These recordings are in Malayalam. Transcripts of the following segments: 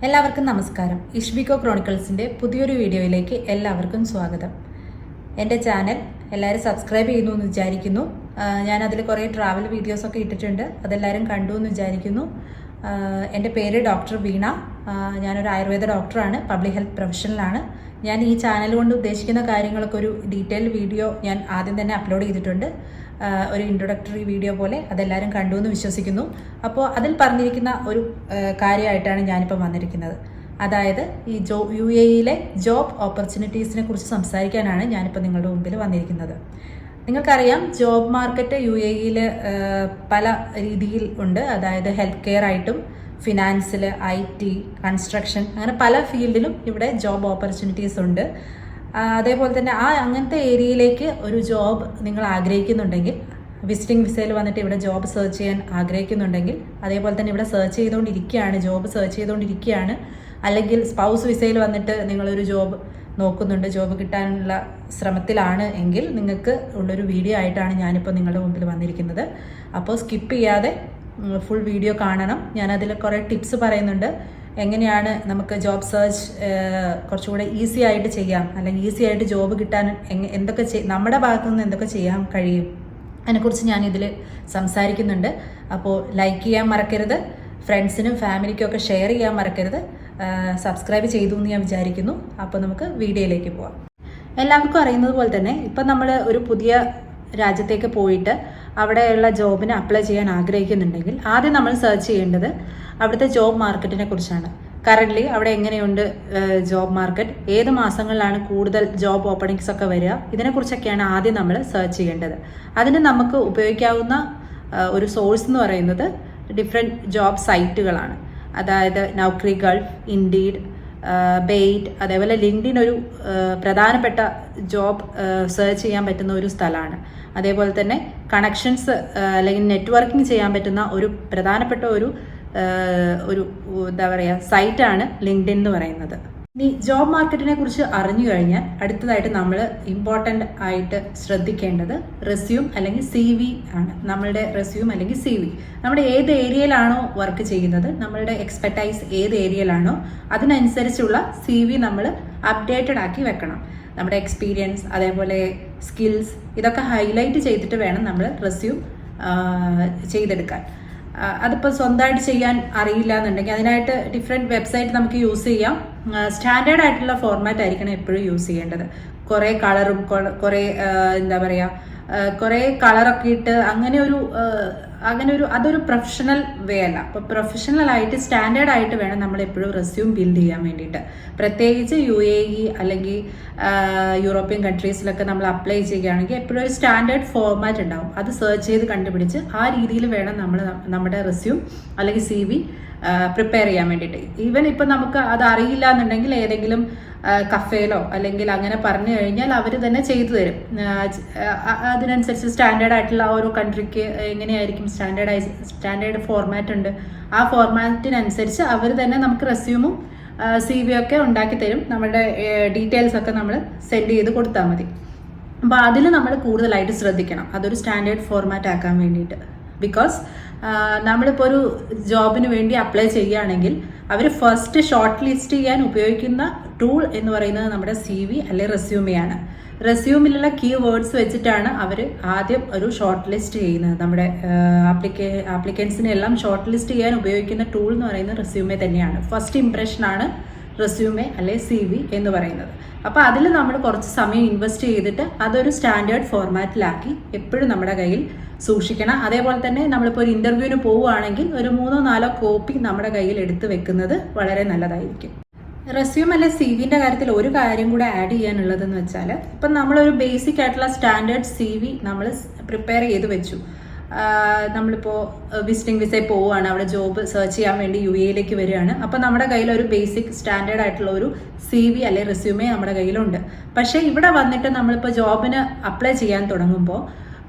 എല്ലാവർക്കും നമസ്കാരം. ഇഷ്ബികോ ക്രോണിക്കിൾസിൻ്റെ പുതിയൊരു വീഡിയോയിലേക്ക് എല്ലാവർക്കും സ്വാഗതം. എൻ്റെ ചാനൽ എല്ലാവരും സബ്സ്ക്രൈബ് ചെയ്യുന്നു എന്ന് വിചാരിക്കുന്നു. ഞാനതിൽ കുറേ ട്രാവൽ വീഡിയോസൊക്കെ ഇട്ടിട്ടുണ്ട്, അതെല്ലാവരും കണ്ടു എന്ന് വിചാരിക്കുന്നു. എൻ്റെ പേര് ഡോക്ടർ വീണ. ഞാനൊരു ആയുർവേദ ഡോക്ടറാണ്, പബ്ലിക് ഹെൽത്ത് പ്രൊഫഷണലാണ്. ഞാൻ ഈ ചാനൽ കൊണ്ട് ഉദ്ദേശിക്കുന്ന കാര്യങ്ങളൊക്കെ ഒരു ഡീറ്റെയിൽ വീഡിയോ ഞാൻ ആദ്യം തന്നെ അപ്ലോഡ് ചെയ്തിട്ടുണ്ട്, ഒരു ഇൻട്രൊഡക്ടറി വീഡിയോ പോലെ. അതെല്ലാവരും കണ്ടു എന്ന് വിശ്വസിക്കുന്നു. അപ്പോൾ അതിൽ പറഞ്ഞിരിക്കുന്ന ഒരു കാര്യമായിട്ടാണ് ഞാനിപ്പോൾ വന്നിരിക്കുന്നത്. അതായത് ഈ UAE ജോബ് ഓപ്പർച്യൂണിറ്റീസിനെ കുറിച്ച് സംസാരിക്കാനാണ് ഞാനിപ്പോൾ നിങ്ങളുടെ മുമ്പിൽ വന്നിരിക്കുന്നത്. നിങ്ങൾക്കറിയാം, ജോബ് മാർക്കറ്റ് UAE പല രീതിയിൽ ഉണ്ട്. അതായത് ഹെൽത്ത് കെയർ ആയിട്ടും ഫിനാൻസിൽ, IT, കൺസ്ട്രക്ഷൻ, അങ്ങനെ പല ഫീൽഡിലും ഇവിടെ ജോബ് ഓപ്പർച്യൂണിറ്റീസ് ഉണ്ട്. അതേപോലെ തന്നെ അങ്ങനത്തെ ഏരിയയിലേക്ക് ഒരു ജോബ് നിങ്ങൾ ആഗ്രഹിക്കുന്നുണ്ടെങ്കിൽ, വിസിറ്റിംഗ് വിസയിൽ വന്നിട്ട് ഇവിടെ ജോബ് സെർച്ച് ചെയ്യാൻ ആഗ്രഹിക്കുന്നുണ്ടെങ്കിൽ, അതേപോലെ തന്നെ ഇവിടെ ജോബ് സെർച്ച് ചെയ്തുകൊണ്ടിരിക്കുകയാണ്, അല്ലെങ്കിൽ സ്പൗസ് വിസയിൽ വന്നിട്ട് നിങ്ങളൊരു ജോബ് നോക്കുന്നുണ്ട്, ജോബ് കിട്ടാനുള്ള ശ്രമത്തിലാണ് എങ്കിൽ നിങ്ങൾക്ക് ഉള്ളൊരു വീഡിയോ ആയിട്ടാണ് ഞാനിപ്പോൾ നിങ്ങളുടെ മുമ്പിൽ വന്നിരിക്കുന്നത്. അപ്പോൾ സ്കിപ്പ് ചെയ്യാതെ ഫുൾ വീഡിയോ കാണണം. ഞാനതിൽ കുറേ ടിപ്സ് പറയുന്നുണ്ട്. എങ്ങനെയാണ് നമുക്ക് ജോബ് സെർച്ച് കുറച്ചുകൂടെ ഈസി ആയിട്ട് ചെയ്യാം, അല്ലെങ്കിൽ ഈസി ആയിട്ട് ജോബ് കിട്ടാൻ എന്തൊക്കെ നമ്മുടെ ഭാഗത്തു നിന്ന് എന്തൊക്കെ ചെയ്യാൻ കഴിയും, അതിനെക്കുറിച്ച് ഞാനിതിൽ സംസാരിക്കുന്നുണ്ട്. അപ്പോൾ ലൈക്ക് ചെയ്യാൻ മറക്കരുത്, ഫ്രണ്ട്സിനും ഫാമിലിക്കും ഒക്കെ ഷെയർ ചെയ്യാൻ മറക്കരുത്. സബ്സ്ക്രൈബ് ചെയ്തു എന്ന് ഞാൻ വിചാരിക്കുന്നു. അപ്പോൾ നമുക്ക് വീഡിയോയിലേക്ക് പോവാം. എല്ലാവർക്കും അറിയുന്നത് പോലെ തന്നെ ഇപ്പം നമ്മൾ ഒരു പുതിയ രാജ്യത്തേക്ക് പോയിട്ട് അവിടെയുള്ള ജോബിന് അപ്ലൈ ചെയ്യാൻ ആഗ്രഹിക്കുന്നുണ്ടെങ്കിൽ ആദ്യം നമ്മൾ സെർച്ച് ചെയ്യേണ്ടത് അവിടുത്തെ ജോബ് മാർക്കറ്റിനെ കുറിച്ചാണ്. കറൻ്റ്ലി അവിടെ എങ്ങനെയുണ്ട് ജോബ് മാർക്കറ്റ്, ഏത് മാസങ്ങളിലാണ് കൂടുതൽ ജോബ് ഓപ്പണിങ്സ് ഒക്കെ വരിക, ഇതിനെക്കുറിച്ചൊക്കെയാണ് ആദ്യം നമ്മൾ സെർച്ച് ചെയ്യേണ്ടത്. അതിന് നമുക്ക് ഉപയോഗിക്കാവുന്ന ഒരു സോഴ്സ് എന്ന് പറയുന്നത് ഡിഫറെൻറ്റ് ജോബ് സൈറ്റുകളാണ്. അതായത് നൗക്രി ഗൾഫ്, ഇൻഡീഡ്, ബെയ്റ്റ്, അതേപോലെ ലിങ്ക്ഡിൻ ഒരു പ്രധാനപ്പെട്ട ജോബ് സെർച്ച് ചെയ്യാൻ പറ്റുന്ന ഒരു സ്ഥലമാണ്. അതേപോലെ തന്നെ കണക്ഷൻസ് അല്ലെങ്കിൽ നെറ്റ്വർക്കിംഗ് ചെയ്യാൻ പറ്റുന്ന ഒരു പ്രധാനപ്പെട്ട ഒരു എന്താ പറയുക സൈറ്റാണ് ലിങ്ക്ഡിൻ എന്ന് പറയുന്നത്. ഇനി ജോബ് മാർക്കറ്റിനെ കുറിച്ച് അറിഞ്ഞു കഴിഞ്ഞാൽ അടുത്തതായിട്ട് നമ്മൾ ഇമ്പോർട്ടൻ്റ് ആയിട്ട് ശ്രദ്ധിക്കേണ്ടത് റെസ്യൂം അല്ലെങ്കിൽ CV ആണ്. നമ്മളുടെ റെസ്യൂം അല്ലെങ്കിൽ CV നമ്മുടെ ഏത് ഏരിയയിലാണോ വർക്ക് ചെയ്യുന്നത്, നമ്മളുടെ എക്സ്പെർട്ടൈസ് ഏത് ഏരിയയിലാണോ അതിനനുസരിച്ചുള്ള CV നമ്മൾ അപ്ഡേറ്റഡ് ആക്കി വെക്കണം. നമ്മുടെ എക്സ്പീരിയൻസ്, അതേപോലെ സ്കിൽസ്, ഇതൊക്കെ ഹൈലൈറ്റ് ചെയ്തിട്ട് വേണം നമ്മൾ റെസ്യൂം ചെയ്തെടുക്കാൻ. അതിപ്പോൾ സ്വന്തമായിട്ട് ചെയ്യാൻ അറിയില്ല എന്നുണ്ടെങ്കിൽ അതിനായിട്ട് ഡിഫറെൻറ്റ് വെബ്സൈറ്റ് നമുക്ക് യൂസ് ചെയ്യാം. സ്റ്റാൻഡേർഡ് ആയിട്ടുള്ള ഫോർമാറ്റ് ആയിരിക്കണം എപ്പോഴും യൂസ് ചെയ്യേണ്ടത്. കുറേ കളറും കുറേ എന്താ പറയുക കുറേ കളറൊക്കെ ഇട്ട് അങ്ങനെ ഒരു അതൊരു പ്രൊഫഷണൽ വേ അല്ല. അപ്പോൾ പ്രൊഫഷണൽ ആയിട്ട് സ്റ്റാൻഡേർഡ് ആയിട്ട് വേണം നമ്മൾ എപ്പോഴും റെസ്യൂം ബിൽഡ് ചെയ്യാൻ വേണ്ടിയിട്ട്. പ്രത്യേകിച്ച് UAE അല്ലെങ്കിൽ യൂറോപ്യൻ കൺട്രീസിലൊക്കെ നമ്മൾ അപ്ലൈ ചെയ്യുകയാണെങ്കിൽ എപ്പോഴും ഒരു സ്റ്റാൻഡേർഡ് ഫോർമാറ്റ് ഉണ്ടാവും. അത് സെർച്ച് ചെയ്ത് കണ്ടുപിടിച്ച് ആ രീതിയിൽ വേണം നമ്മൾ നമ്മുടെ റെസ്യൂം അല്ലെങ്കിൽ CV പ്രിപ്പയർ ചെയ്യാൻ വേണ്ടിയിട്ട്. ഈവൻ ഇപ്പം നമുക്ക് അത് അറിയില്ല എന്നുണ്ടെങ്കിൽ ഏതെങ്കിലും കഫേയിലോ അല്ലെങ്കിൽ അങ്ങനെ പറഞ്ഞു കഴിഞ്ഞാൽ അവർ തന്നെ ചെയ്തു തരും. അതിനനുസരിച്ച് സ്റ്റാൻഡേർഡ് ആയിട്ടുള്ള ഓരോ കൺട്രിക്ക് എങ്ങനെയായിരിക്കും സ്റ്റാൻഡേർഡ് ഫോർമാറ്റ് ഉണ്ട്. ആ ഫോർമാറ്റിനനുസരിച്ച് അവർ തന്നെ നമുക്ക് റെസ്യൂമും CV ഒക്കെ ഉണ്ടാക്കി തരും. നമ്മുടെ ഡീറ്റെയിൽസ് ഒക്കെ നമ്മൾ സെൻഡ് ചെയ്ത് കൊടുത്താൽ മതി. അപ്പോൾ അതിൽ നമ്മൾ കൂടുതലായിട്ട് ശ്രദ്ധിക്കണം, അതൊരു സ്റ്റാൻഡേർഡ് ഫോർമാറ്റ് ആക്കാൻ വേണ്ടിയിട്ട്. ബിക്കോസ് നമ്മളിപ്പോൾ ഒരു ജോബിന് വേണ്ടി അപ്ലൈ ചെയ്യുകയാണെങ്കിൽ അവർ ഫസ്റ്റ് ഷോർട്ട് ലിസ്റ്റ് ചെയ്യാൻ ഉപയോഗിക്കുന്ന ടൂൾ എന്ന് പറയുന്നത് നമ്മുടെ CV അല്ലെങ്കിൽ റെസ്യൂമെയാണ്. റെസ്യൂമിലുള്ള കീവേഡ്സ് വെച്ചിട്ടാണ് അവർ ആദ്യം ഒരു ഷോർട്ട് ലിസ്റ്റ് ചെയ്യുന്നത്. നമ്മുടെ ആപ്ലിക്കൻസിനെല്ലാം ഷോർട്ട് ലിസ്റ്റ് ചെയ്യാൻ ഉപയോഗിക്കുന്ന ടൂൾ എന്ന് പറയുന്നത് റെസ്യൂമെ തന്നെയാണ്. ഫസ്റ്റ് ഇംപ്രഷനാണ് റെസ്യൂമെ അല്ലെ CV എന്ന് പറയുന്നത്. അപ്പോൾ അതിൽ നമ്മൾ കുറച്ച് സമയം ഇൻവെസ്റ്റ് ചെയ്തിട്ട് അതൊരു സ്റ്റാൻഡേർഡ് ഫോർമാറ്റിലാക്കി എപ്പോഴും നമ്മുടെ കയ്യിൽ സൂക്ഷിക്കണം. അതേപോലെ തന്നെ നമ്മളിപ്പോൾ ഒരു ഇൻ്റർവ്യൂവിന് പോവുകയാണെങ്കിൽ ഒരു 3-4 കോപ്പി നമ്മുടെ കയ്യിൽ എടുത്ത് വെക്കുന്നത് വളരെ നല്ലതായിരിക്കും. റെസ്യൂം അല്ലെ CVൻ്റെ കാര്യത്തിൽ ഒരു കാര്യം കൂടെ ആഡ് ചെയ്യാനുള്ളതെന്ന് വെച്ചാൽ, ഇപ്പം നമ്മളൊരു ബേസിക് ആയിട്ടുള്ള സ്റ്റാൻഡേർഡ് CV നമ്മൾ പ്രിപ്പയർ ചെയ്ത് വെച്ചു. നമ്മളിപ്പോൾ വിസിറ്റിംഗ് വിസയിൽ പോവുകയാണ്, അവിടെ ജോബ് സെർച്ച് ചെയ്യാൻ വേണ്ടി UAE വരികയാണ്. അപ്പോൾ നമ്മുടെ കയ്യിൽ ഒരു ബേസിക് സ്റ്റാൻഡേർഡ് ആയിട്ടുള്ള ഒരു CV അല്ലെങ്കിൽ റെസ്യൂമേ നമ്മുടെ കയ്യിലുണ്ട്. പക്ഷേ ഇവിടെ വന്നിട്ട് നമ്മളിപ്പോൾ ജോബിന് അപ്ലൈ ചെയ്യാൻ തുടങ്ങുമ്പോൾ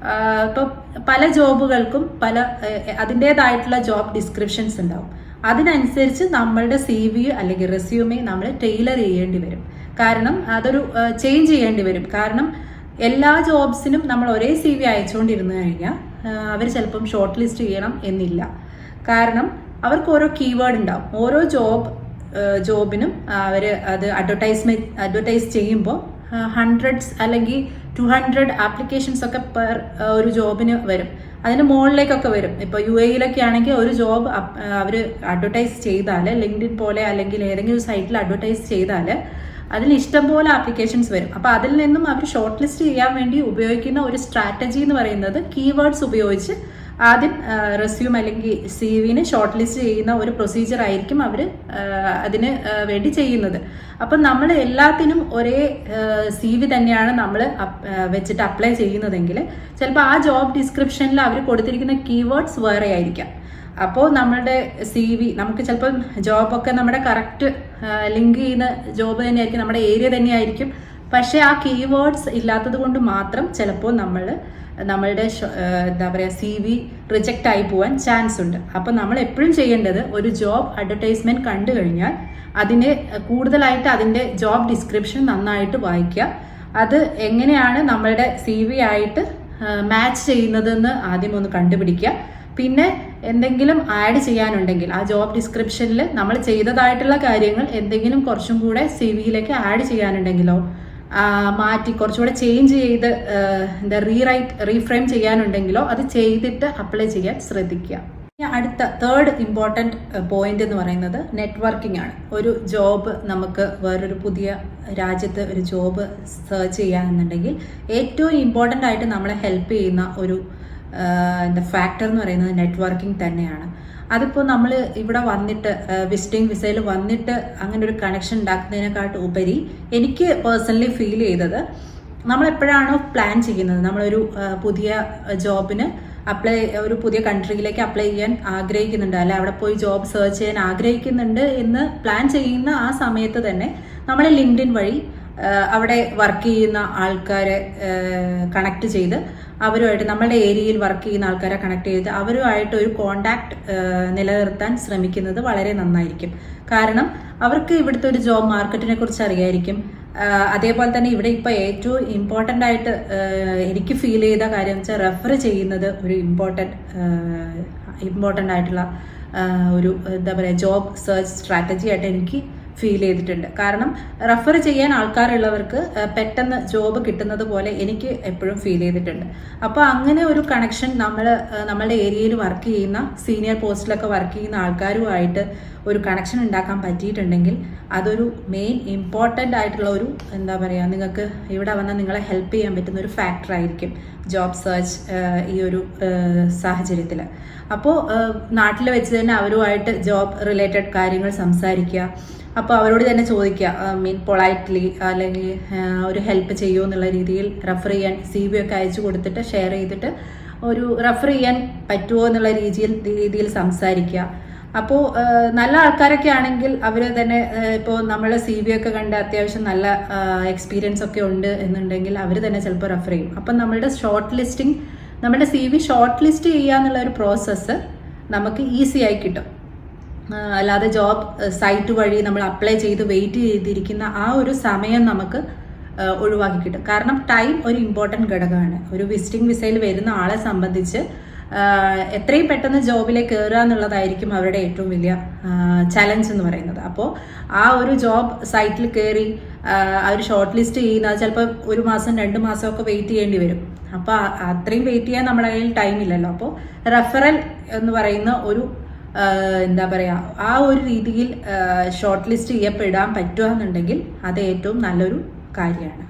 ഇപ്പോൾ പല ജോബുകൾക്കും അതിൻ്റേതായിട്ടുള്ള ജോബ് ഡിസ്ക്രിപ്ഷൻസ് ഉണ്ടാവും. അതിനനുസരിച്ച് നമ്മളുടെ CV അല്ലെങ്കിൽ റെസ്യൂമേ നമ്മൾ ടൈലർ ചെയ്യേണ്ടി വരും. കാരണം അതൊരു ചേഞ്ച് ചെയ്യേണ്ടി വരും. കാരണം എല്ലാ ജോബ്സിനും നമ്മൾ ഒരേ CV അയച്ചുകൊണ്ടിരുന്നു കഴിഞ്ഞാൽ അവർ ചിലപ്പം ഷോർട്ട് ലിസ്റ്റ് ചെയ്യണം എന്നില്ല. കാരണം അവർക്ക് ഓരോ കീവേഡ് ഉണ്ടാവും. ഓരോ ജോബ് ജോബിനും അവർ അത് അഡ്വർടൈസ് ചെയ്യുമ്പോൾ ഹൺഡ്രഡ്സ് അല്ലെങ്കിൽ 200 ആപ്ലിക്കേഷൻസ് ഒക്കെ പെർ ഒരു ജോബിന് വരും. അതിന് മുകളിലേക്കൊക്കെ വരും. ഇപ്പോൾ UAE ആണെങ്കിൽ ഒരു ജോബ് അവർ അഡ്വർടൈസ് ചെയ്താൽ, ലിങ്ക്ഡിൻ പോലെ അല്ലെങ്കിൽ ഏതെങ്കിലും ഒരു സൈറ്റിൽ അഡ്വർടൈസ് ചെയ്താൽ അതിൽ ഇഷ്ടംപോലെ ആപ്ലിക്കേഷൻസ് വരും. അപ്പോൾ അതിൽ നിന്നും അവർ ഷോർട്ട് ലിസ്റ്റ് ചെയ്യാൻ വേണ്ടി ഉപയോഗിക്കുന്ന ഒരു സ്ട്രാറ്റജി എന്ന് പറയുന്നത് കീവേഡ്സ് ഉപയോഗിച്ച് ആദ്യം റെസ്യൂം അല്ലെങ്കിൽ CV ഷോർട്ട് ലിസ്റ്റ് ചെയ്യുന്ന ഒരു പ്രൊസീജിയർ ആയിരിക്കും അവർ അതിന് വേണ്ടി ചെയ്യുന്നത്. അപ്പം നമ്മൾ എല്ലാത്തിനും ഒരേ CV തന്നെയാണ് നമ്മൾ വെച്ചിട്ട് അപ്ലൈ ചെയ്യുന്നതെങ്കിൽ ചിലപ്പോൾ ആ ജോബ് ഡിസ്ക്രിപ്ഷനിൽ അവർ കൊടുത്തിരിക്കുന്ന കീവേഡ്സ് വേറെ ആയിരിക്കാം. അപ്പോൾ നമ്മളുടെ CV നമുക്ക് ചിലപ്പം ജോബൊക്കെ നമ്മുടെ കറക്റ്റ് ലിങ്ക് ചെയ്യുന്ന ജോബ് തന്നെയായിരിക്കും, നമ്മുടെ ഏരിയ തന്നെയായിരിക്കും. പക്ഷേ ആ കീവേഡ്സ് ഇല്ലാത്തത് കൊണ്ട് മാത്രം ചിലപ്പോൾ നമ്മളുടെ എന്താ പറയുക CV റിജക്റ്റ് ആയി പോകാൻ ചാൻസ് ഉണ്ട്. അപ്പോൾ നമ്മൾ എപ്പോഴും ചെയ്യേണ്ടത് ഒരു ജോബ് അഡ്വർടൈസ്മെന്റ് കണ്ടു കഴിഞ്ഞാൽ അതിന് കൂടുതലായിട്ട് അതിൻ്റെ ജോബ് ഡിസ്ക്രിപ്ഷൻ നന്നായിട്ട് വായിക്കുക. അത് എങ്ങനെയാണ് നമ്മളുടെ CV ആയിട്ട് മാച്ച് ചെയ്യുന്നതെന്ന് ആദ്യം ഒന്ന് കണ്ടുപിടിക്കുക. പിന്നെ എന്തെങ്കിലും ആഡ് ചെയ്യാനുണ്ടെങ്കിൽ ആ ജോബ് ഡിസ്ക്രിപ്ഷനിൽ നമ്മൾ ചെയ്തതായിട്ടുള്ള കാര്യങ്ങൾ എന്തെങ്കിലും കുറച്ചും കൂടെ CV ആഡ് ചെയ്യാനുണ്ടെങ്കിലോ മാറ്റി കുറച്ചുകൂടെ ചേഞ്ച് ചെയ്ത് റീഫ്രെയിം ചെയ്യാനുണ്ടെങ്കിലോ അത് ചെയ്തിട്ട് അപ്ലൈ ചെയ്യാൻ ശ്രദ്ധിക്കുക. അടുത്ത തേർഡ് ഇമ്പോർട്ടൻറ്റ് പോയിന്റ് എന്ന് പറയുന്നത് നെറ്റ്വർക്കിംഗ് ആണ്. ഒരു ജോബ് നമുക്ക് വേറൊരു പുതിയ രാജ്യത്ത് ഒരു ജോബ് സെർച്ച് ചെയ്യാന്നുണ്ടെങ്കിൽ ഏറ്റവും ഇമ്പോർട്ടൻ്റ് ആയിട്ട് നമ്മളെ ഹെൽപ്പ് ചെയ്യുന്ന ഒരു ഫാക്ടർ എന്ന് പറയുന്നത് നെറ്റ്വർക്കിംഗ് തന്നെയാണ്. അതിപ്പോൾ നമ്മൾ ഇവിടെ വന്നിട്ട് വിസിറ്റിംഗ് വിസയിൽ വന്നിട്ട് അങ്ങനെ ഒരു കണക്ഷൻ ഉണ്ടാക്കുന്നതിനെക്കാട്ട് ഉപരി എനിക്ക് പേഴ്സണലി ഫീൽ ചെയ്തത്, നമ്മളെപ്പോഴാണോ പ്ലാൻ ചെയ്യുന്നത് നമ്മളൊരു പുതിയ ജോബിന് ഒരു പുതിയ കൺട്രിയിലേക്ക് അപ്ലൈ ചെയ്യാൻ ആഗ്രഹിക്കുന്നുണ്ട്, അല്ലെ അവിടെ പോയി ജോബ് സെർച്ച് ചെയ്യാൻ ആഗ്രഹിക്കുന്നുണ്ട് എന്ന് പ്ലാൻ ചെയ്യുന്ന ആ സമയത്ത് തന്നെ നമ്മൾ ലിങ്ക്ഡിൻ വഴി അവിടെ വർക്ക് ചെയ്യുന്ന ആൾക്കാരെ കണക്ട് ചെയ്ത് അവരുമായിട്ട് നമ്മളുടെ ഏരിയയിൽ വർക്ക് ചെയ്യുന്ന ആൾക്കാരെ കണക്ട് ചെയ്ത് അവരുമായിട്ട് ഒരു കോണ്ടാക്ട് നിലനിർത്താൻ ശ്രമിക്കുന്നത് വളരെ നന്നായിരിക്കും. കാരണം അവർക്ക് ഇവിടുത്തെ ഒരു ജോബ് മാർക്കറ്റിനെ കുറിച്ച് അറിയായിരിക്കും. അതേപോലെ തന്നെ ഇവിടെ ഇപ്പോൾ ഏറ്റവും ഇമ്പോർട്ടൻ്റ് ആയിട്ട് എനിക്ക് ഫീൽ ചെയ്ത കാര്യം വെച്ചാൽ റെഫർ ചെയ്യുന്നത് ഒരു ഇമ്പോർട്ടൻ്റ് ആയിട്ടുള്ള ഒരു എന്താ പറയുക ജോബ് സെർച്ച് സ്ട്രാറ്റജി ആയിട്ട് എനിക്ക് ഫീൽ ചെയ്തിട്ടുണ്ട്. കാരണം റെഫർ ചെയ്യാൻ ആൾക്കാരുള്ളവർക്ക് പെട്ടെന്ന് ജോബ് കിട്ടുന്നത് പോലെ എനിക്ക് എപ്പോഴും ഫീൽ ചെയ്തിട്ടുണ്ട്. അപ്പോൾ അങ്ങനെ ഒരു കണക്ഷൻ നമ്മളുടെ ഏരിയയിൽ വർക്ക് ചെയ്യുന്ന സീനിയർ പോസ്റ്റിലൊക്കെ വർക്ക് ചെയ്യുന്ന ആൾക്കാരുമായിട്ട് ഒരു കണക്ഷൻ ഉണ്ടാക്കാൻ പറ്റിയിട്ടുണ്ടെങ്കിൽ അതൊരു മെയിൻ ഇമ്പോർട്ടൻ്റ് ആയിട്ടുള്ള ഒരു എന്താ പറയുക നിങ്ങൾക്ക് ഇവിടെ വന്നാൽ നിങ്ങളെ ഹെൽപ്പ് ചെയ്യാൻ പറ്റുന്ന ഒരു ഫാക്ടർ ആയിരിക്കും ജോബ് സെർച്ച് ഈ ഒരു സാഹചര്യത്തിൽ. അപ്പോൾ നാട്ടിൽ വെച്ച് തന്നെ അവരുമായിട്ട് ജോബ് റിലേറ്റഡ് കാര്യങ്ങൾ സംസാരിക്കുക. അപ്പോൾ അവരോട് തന്നെ ചോദിക്കുക, പൊളൈറ്റ്ലി അല്ലെങ്കിൽ ഒരു ഹെൽപ്പ് ചെയ്യുമോ എന്നുള്ള രീതിയിൽ റെഫർ ചെയ്യാൻ CV ഒക്കെ അയച്ചു കൊടുത്തിട്ട് ഷെയർ ചെയ്തിട്ട് ഒരു റെഫർ ചെയ്യാൻ പറ്റുമോ എന്നുള്ള രീതിയിൽ സംസാരിക്കുക. അപ്പോൾ നല്ല ആൾക്കാരൊക്കെ ആണെങ്കിൽ അവർ തന്നെ ഇപ്പോൾ നമ്മളെ CV ഒക്കെ കണ്ട് അത്യാവശ്യം നല്ല എക്സ്പീരിയൻസ് ഒക്കെ ഉണ്ട് എന്നുണ്ടെങ്കിൽ അവർ തന്നെ ചിലപ്പോൾ റെഫർ ചെയ്യും. അപ്പം നമ്മുടെ നമ്മുടെ CV ഷോർട്ട് ലിസ്റ്റ് ചെയ്യുക എന്നുള്ള ഒരു പ്രോസസ്സ് നമുക്ക് ഈസി ആയി കിട്ടും. അല്ലാതെ ജോബ് സൈറ്റ് വഴി നമ്മൾ അപ്ലൈ ചെയ്ത് വെയിറ്റ് ചെയ്തിരിക്കുന്ന ആ ഒരു സമയം നമുക്ക് ഒഴിവാക്കി കിട്ടും. കാരണം ടൈം ഒരു ഇമ്പോർട്ടൻറ്റ് ഘടകമാണ്. ഒരു വിസിറ്റിംഗ് വിസയിൽ വരുന്ന ആളെ സംബന്ധിച്ച് എത്രയും പെട്ടെന്ന് ജോബിലേക്ക് കയറുക എന്നുള്ളതായിരിക്കും അവരുടെ ഏറ്റവും വലിയ ചലഞ്ച് എന്ന് പറയുന്നത്. അപ്പോൾ ആ ഒരു ജോബ് സൈറ്റിൽ കയറി അവർ ഷോർട്ട് ലിസ്റ്റ് ചെയ്യുന്ന ചിലപ്പോൾ 1 മാസം 2 മാസമൊക്കെ വെയിറ്റ് ചെയ്യേണ്ടി വരും. അപ്പോൾ അത്രയും വെയിറ്റ് ചെയ്യാൻ നമ്മുടെ കയ്യിൽ ടൈം ഇല്ലല്ലോ. അപ്പോൾ റെഫറൽ എന്ന് പറയുന്ന ഒരു എന്താ പറയുക ആ ഒരു രീതിയിൽ ഷോർട്ട് ലിസ്റ്റ് ചെയ്യപ്പെടാൻ പറ്റുക എന്നുണ്ടെങ്കിൽ അത് ഏറ്റവും നല്ലൊരു കാര്യമാണ്.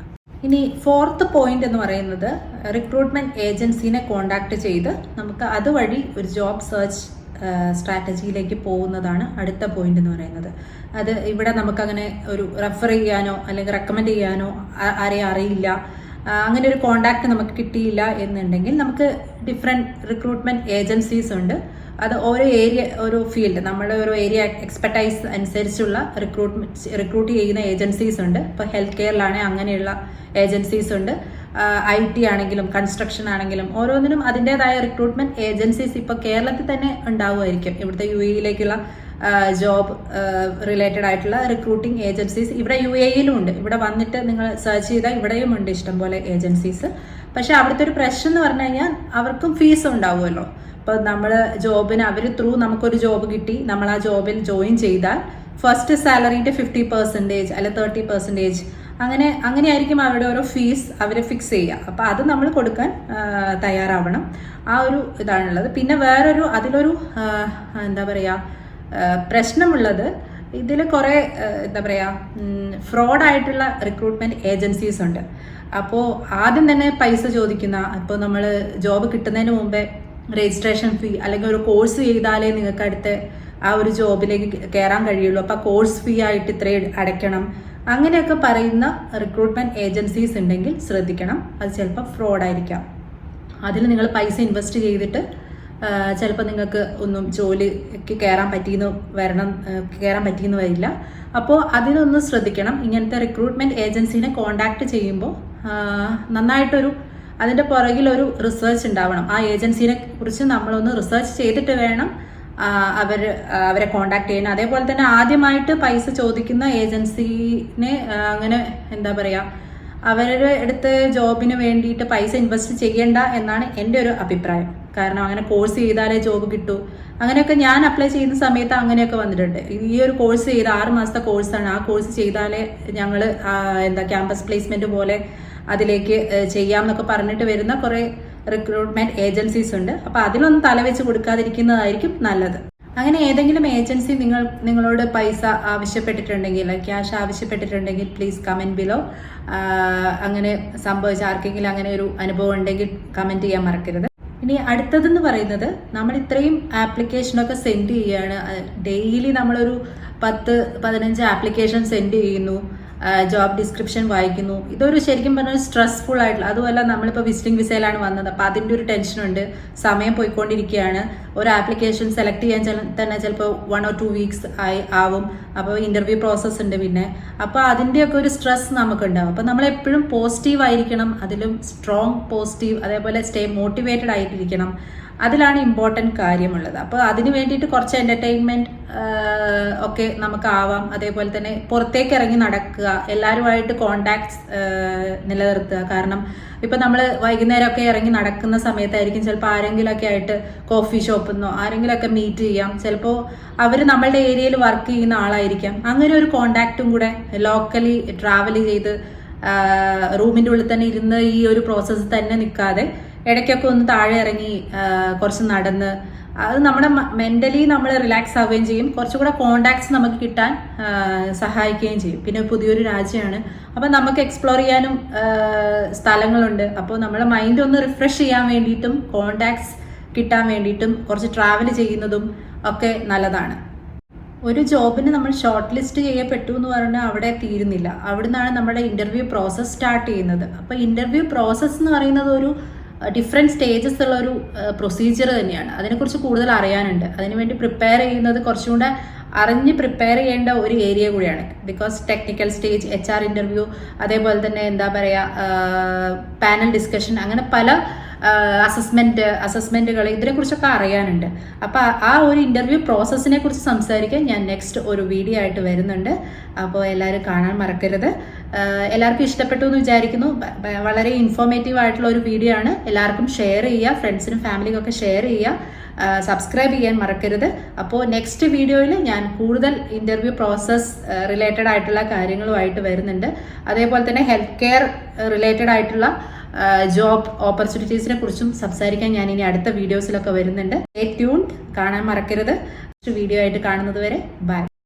ഇനി 4th പോയിന്റ് എന്ന് പറയുന്നത് റിക്രൂട്ട്മെന്റ് ഏജൻസിനെ കോണ്ടാക്ട് ചെയ്ത് നമുക്ക് അതുവഴി ഒരു ജോബ് സെർച്ച് സ്ട്രാറ്റജിയിലേക്ക് പോകുന്നതാണ് അടുത്ത പോയിന്റ് എന്ന് പറയുന്നത്. അത് ഇവിടെ നമുക്കങ്ങനെ ഒരു റെഫർ ചെയ്യാനോ അല്ലെങ്കിൽ റെക്കമെൻഡ് ചെയ്യാനോ ആരെയും അറിയില്ല, അങ്ങനെ ഒരു കോണ്ടാക്ട് നമുക്ക് കിട്ടിയില്ല എന്നുണ്ടെങ്കിൽ നമുക്ക് ഡിഫറെൻറ്റ് റിക്രൂട്ട്മെന്റ് ഏജൻസീസ് ഉണ്ട്. അത് ഓരോ ഏരിയ ഓരോ ഫീൽഡ് നമ്മുടെ ഓരോ ഏരിയ എക്സ്പെർട്ടൈസ് അനുസരിച്ചുള്ള റിക്രൂട്ട് ചെയ്യുന്ന ഏജൻസീസ് ഉണ്ട്. ഇപ്പോൾ ഹെൽത്ത് കെയറിലാണെങ്കിൽ അങ്ങനെയുള്ള ഏജൻസീസ് ഉണ്ട്. IT ആണെങ്കിലും കൺസ്ട്രക്ഷൻ ആണെങ്കിലും ഓരോന്നിനും അതിൻ്റെതായ റിക്രൂട്ട്മെന്റ് ഏജൻസീസ് ഇപ്പോൾ കേരളത്തിൽ തന്നെ ഉണ്ടാവുമായിരിക്കും. ഇവിടുത്തെ UAE ജോബ് റിലേറ്റഡ് ആയിട്ടുള്ള റിക്രൂട്ടിംഗ് ഏജൻസീസ് ഇവിടെ UAE-ലും ഉണ്ട്. ഇവിടെ വന്നിട്ട് നിങ്ങൾ സെർച്ച് ചെയ്താൽ ഇവിടെയും ഉണ്ട് ഇഷ്ടംപോലെ ഏജൻസീസ്. പക്ഷെ അവിടുത്തെ ഒരു പ്രശ്നം എന്ന് പറഞ്ഞു കഴിഞ്ഞാൽ അവർക്കും ഫീസ് ഉണ്ടാവുമല്ലോ. ഇപ്പോൾ നമ്മൾ ജോബിന് അവർ ത്രൂ നമുക്കൊരു ജോബ് കിട്ടി, നമ്മൾ ആ ജോബിൽ ജോയിൻ ചെയ്താൽ ഫസ്റ്റ് സാലറിയുടെ 50% അല്ലെ 30%, അങ്ങനെയായിരിക്കും അവരുടെ ഓരോ ഫീസ് അവർ ഫിക്സ് ചെയ്യുക. അപ്പോൾ അത് നമ്മൾ കൊടുക്കാൻ തയ്യാറാവണം. ആ ഒരു ഇതാണുള്ളത്. പിന്നെ വേറൊരു അതിലൊരു എന്താ പറയുക പ്രശ്നമുള്ളത്, ഇതിൽ കുറേ എന്താ പറയുക ഫ്രോഡായിട്ടുള്ള റിക്രൂട്ട്മെൻറ്റ് ഏജൻസീസ് ഉണ്ട്. അപ്പോൾ ആദ്യം തന്നെ പൈസ ചോദിക്കുന്ന, ഇപ്പോൾ നമ്മൾ ജോബ് കിട്ടുന്നതിന് മുമ്പേ രജിസ്ട്രേഷൻ ഫീ അല്ലെങ്കിൽ ഒരു കോഴ്സ് ചെയ്താലേ നിങ്ങൾക്ക് അടുത്ത ആ ഒരു ജോബിലേക്ക് കയറാൻ കഴിയുള്ളൂ, അപ്പോൾ കോഴ്സ് ഫീ ആയിട്ട് ഇത്രയും അടയ്ക്കണം, അങ്ങനെയൊക്കെ പറയുന്ന റിക്രൂട്ട്മെൻറ്റ് ഏജൻസീസ് ഉണ്ടെങ്കിൽ ശ്രദ്ധിക്കണം. അത് ചിലപ്പോൾ ഫ്രോഡായിരിക്കാം. അതിൽ നിങ്ങൾ പൈസ ഇൻവെസ്റ്റ് ചെയ്തിട്ട് ചിലപ്പോൾ നിങ്ങൾക്ക് ഒന്നും ജോലിക്ക് കയറാൻ പറ്റിയെന്ന് വരില്ല. അപ്പോൾ അതിനൊന്ന് ശ്രദ്ധിക്കണം. ഇങ്ങനത്തെ റിക്രൂട്ട്മെൻറ്റ് ഏജൻസീനെ കോണ്ടാക്ട് ചെയ്യുമ്പോൾ നന്നായിട്ടൊരു അതിൻ്റെ പുറകിലൊരു റിസർച്ച് ഉണ്ടാവണം. ആ ഏജൻസീനെ കുറിച്ച് നമ്മളൊന്ന് റിസർച്ച് ചെയ്തിട്ട് വേണം അവരെ കോണ്ടാക്ട് ചെയ്യണം. അതേപോലെ തന്നെ ആദ്യമായിട്ട് പൈസ ചോദിക്കുന്ന ഏജൻസീനെ അങ്ങനെ എന്താ പറയുക അവരുടെ അടുത്ത് ജോബിന് വേണ്ടിയിട്ട് പൈസ ഇൻവെസ്റ്റ് ചെയ്യേണ്ട എന്നാണ് എൻ്റെ ഒരു അഭിപ്രായം. കാരണം അങ്ങനെ കോഴ്സ് ചെയ്താലേ ജോബ് കിട്ടൂ, അങ്ങനെയൊക്കെ ഞാൻ അപ്ലൈ ചെയ്യുന്ന സമയത്ത് അങ്ങനെയൊക്കെ വന്നിട്ടുണ്ട്. ഈ ഒരു കോഴ്സ് ചെയ്ത് 6 മാസത്തെ കോഴ്സാണ്, ആ കോഴ്സ് ചെയ്താലേ ഞങ്ങൾ ക്യാമ്പസ് പ്ലേസ്മെന്റ് പോലെ അതിലേക്ക് ചെയ്യാമെന്നൊക്കെ പറഞ്ഞിട്ട് വരുന്ന കുറേ റിക്രൂട്ട്മെന്റ് ഏജൻസീസ് ഉണ്ട്. അപ്പോൾ അതിലൊന്നും തലവെച്ച് കൊടുക്കാതിരിക്കുന്നതായിരിക്കും നല്ലത്. അങ്ങനെ ഏതെങ്കിലും ഏജൻസി നിങ്ങളോട് പൈസ ആവശ്യപ്പെട്ടിട്ടുണ്ടെങ്കിൽ, ക്യാഷ് ആവശ്യപ്പെട്ടിട്ടുണ്ടെങ്കിൽ പ്ലീസ് കമൻറ്റ് ബിലോ. അങ്ങനെ സംഭവിച്ച ആർക്കെങ്കിലും അങ്ങനെ ഒരു അനുഭവം ഉണ്ടെങ്കിൽ കമൻറ്റ് ചെയ്യാൻ മറക്കരുത്. ഇനി അടുത്തതെന്ന് പറയുന്നത്, നമ്മൾ ഇത്രയും ആപ്ലിക്കേഷനൊക്കെ സെൻഡ് ചെയ്യുകയാണ്. ഡെയിലി നമ്മളൊരു 10-15 ആപ്ലിക്കേഷൻ സെൻഡ് ചെയ്യുന്നു, ജോബ് ഡിസ്ക്രിപ്ഷൻ വായിക്കുന്നു. ഇതൊരു ശരിക്കും പറഞ്ഞാൽ സ്ട്രെസ്ഫുൾ ആയിട്ടുള്ള, അതുമല്ല നമ്മളിപ്പോൾ വിസിറ്റിംഗ് വിസയിലാണ് വന്നത്, അപ്പോൾ അതിൻ്റെ ഒരു ടെൻഷനുണ്ട്. സമയം പോയിക്കൊണ്ടിരിക്കുകയാണ്. ഒരു ആപ്ലിക്കേഷൻ സെലക്ട് ചെയ്യാൻ തന്നെ ചിലപ്പോൾ 1 or 2 വീക്സ് ആവും. അപ്പോൾ ഇൻ്റർവ്യൂ പ്രോസസ്സ് ഉണ്ട് പിന്നെ. അപ്പോൾ അതിൻ്റെയൊക്കെ ഒരു സ്ട്രെസ് നമുക്കുണ്ടാവും. അപ്പോൾ നമ്മളെപ്പോഴും പോസിറ്റീവ് ആയിരിക്കണം, അതിലും സ്ട്രോങ് പോസിറ്റീവ്, അതേപോലെ സ്റ്റേ മോട്ടിവേറ്റഡ് ആയിട്ടിരിക്കണം. അതിലാണ് ഇമ്പോർട്ടൻറ്റ് കാര്യമുള്ളത്. അപ്പോൾ അതിന് വേണ്ടിയിട്ട് കുറച്ച് എൻ്റർടൈൻമെൻറ്റ് ഒക്കെ നമുക്ക് ആവാം. അതേപോലെ തന്നെ പുറത്തേക്ക് ഇറങ്ങി നടക്കുക, എല്ലാവരുമായിട്ട് കോണ്ടാക്ട്സ് നിലനിർത്തുക. കാരണം ഇപ്പം നമ്മൾ വൈകുന്നേരമൊക്കെ ഇറങ്ങി നടക്കുന്ന സമയത്തായിരിക്കും ചിലപ്പോൾ ആരെങ്കിലുമൊക്കെ ആയിട്ട് കോഫി ഷോപ്പിൽ നിന്നോ ആരെങ്കിലുമൊക്കെ മീറ്റ് ചെയ്യാം. ചിലപ്പോൾ അവർ നമ്മളുടെ ഏരിയയിൽ വർക്ക് ചെയ്യുന്ന ആളായിരിക്കാം. അങ്ങനെ ഒരു കോണ്ടാക്റ്റും കൂടെ ലോക്കലി ട്രാവൽ ചെയ്ത് റൂമിൻ്റെ ഉള്ളിൽ തന്നെ ഇരുന്ന് ഈ ഒരു പ്രോസസ്സ് തന്നെ നിൽക്കാതെ ഇടയ്ക്കൊക്കെ ഒന്ന് താഴെ ഇറങ്ങി കുറച്ച് നടന്ന്, അത് നമ്മുടെ മെൻ്റലി നമ്മൾ റിലാക്സ് ആവുകയും ചെയ്യും. കുറച്ചുകൂടെ കോണ്ടാക്ട്സ് നമുക്ക് കിട്ടാൻ സഹായിക്കുകയും ചെയ്യും. പിന്നെ പുതിയൊരു രാജ്യമാണ്, അപ്പം നമുക്ക് എക്സ്പ്ലോർ ചെയ്യാനും സ്ഥലങ്ങളുണ്ട്. അപ്പോൾ നമ്മളെ മൈൻഡ് ഒന്ന് റിഫ്രഷ് ചെയ്യാൻ വേണ്ടിയിട്ടും കോണ്ടാക്ട്സ് കിട്ടാൻ വേണ്ടിയിട്ടും കുറച്ച് ട്രാവൽ ചെയ്യുന്നതും ഒക്കെ നല്ലതാണ്. ഒരു ജോബിന് നമ്മൾ ഷോർട്ട് ലിസ്റ്റ് ചെയ്യപ്പെട്ടു എന്ന് പറഞ്ഞാൽ അവിടെ തീരുന്നില്ല. അവിടെ നിന്നാണ് നമ്മുടെ ഇൻ്റർവ്യൂ പ്രോസസ്സ് സ്റ്റാർട്ട് ചെയ്യുന്നത്. അപ്പോൾ ഇൻ്റർവ്യൂ പ്രോസസ്സ് എന്ന് പറയുന്നത് ഒരു ഡിഫറെൻറ്റ് സ്റ്റേജസ് ഉള്ള ഒരു പ്രൊസീജിയർ തന്നെയാണ്. അതിനെക്കുറിച്ച് കൂടുതൽ അറിയാനുണ്ട്. അതിനുവേണ്ടി പ്രിപ്പയർ ചെയ്യുന്നത് കുറച്ചും കൂടെ അറിഞ്ഞ് പ്രിപ്പയർ ചെയ്യേണ്ട ഒരു ഏരിയ കൂടിയാണ്. Because technical stage, HR interview, അതേപോലെ തന്നെ എന്താ പറയുക പാനൽ ഡിസ്കഷൻ, അങ്ങനെ പല അസസ്മെൻറ്റുകൾ, ഇതിനെക്കുറിച്ചൊക്കെ അറിയാനുണ്ട്. അപ്പോൾ ആ ഒരു ഇൻ്റർവ്യൂ പ്രോസസ്സിനെ കുറിച്ച് സംസാരിക്കാൻ ഞാൻ നെക്സ്റ്റ് ഒരു വീഡിയോ ആയിട്ട് വരുന്നുണ്ട്. അപ്പോൾ എല്ലാവരും കാണാൻ മറക്കരുത്. എല്ലാവർക്കും ഇഷ്ടപ്പെട്ടു എന്ന് വിചാരിക്കുന്നു. വളരെ ഇൻഫോർമേറ്റീവ് ആയിട്ടുള്ള ഒരു വീഡിയോ ആണ്. എല്ലാവർക്കും ഷെയർ ചെയ്യുക, ഫ്രണ്ട്സിനും ഫാമിലിക്കൊക്കെ ഷെയർ ചെയ്യുക. സബ്സ്ക്രൈബ് ചെയ്യാൻ മറക്കരുത്. അപ്പോൾ നെക്സ്റ്റ് വീഡിയോയിൽ ഞാൻ കൂടുതൽ ഇൻ്റർവ്യൂ പ്രോസസ്സ് റിലേറ്റഡ് ആയിട്ടുള്ള കാര്യങ്ങളുമായിട്ട് വരുന്നുണ്ട്. അതേപോലെ തന്നെ ഹെൽത്ത് കെയർ റിലേറ്റഡ് ആയിട്ടുള്ള ജോബ് ഓപ്പർച്യൂണിറ്റീസിനെ കുറിച്ചും സംസാരിക്കാൻ ഞാൻ ഇനി അടുത്ത വീഡിയോസിലൊക്കെ വരുന്നുണ്ട്. സ്റ്റേ ട്യൂൺഡ്, കാണാൻ മറക്കരുത്. നെക്സ്റ്റ് വീഡിയോ ആയിട്ട് കാണുന്നത് വരെ ബൈ.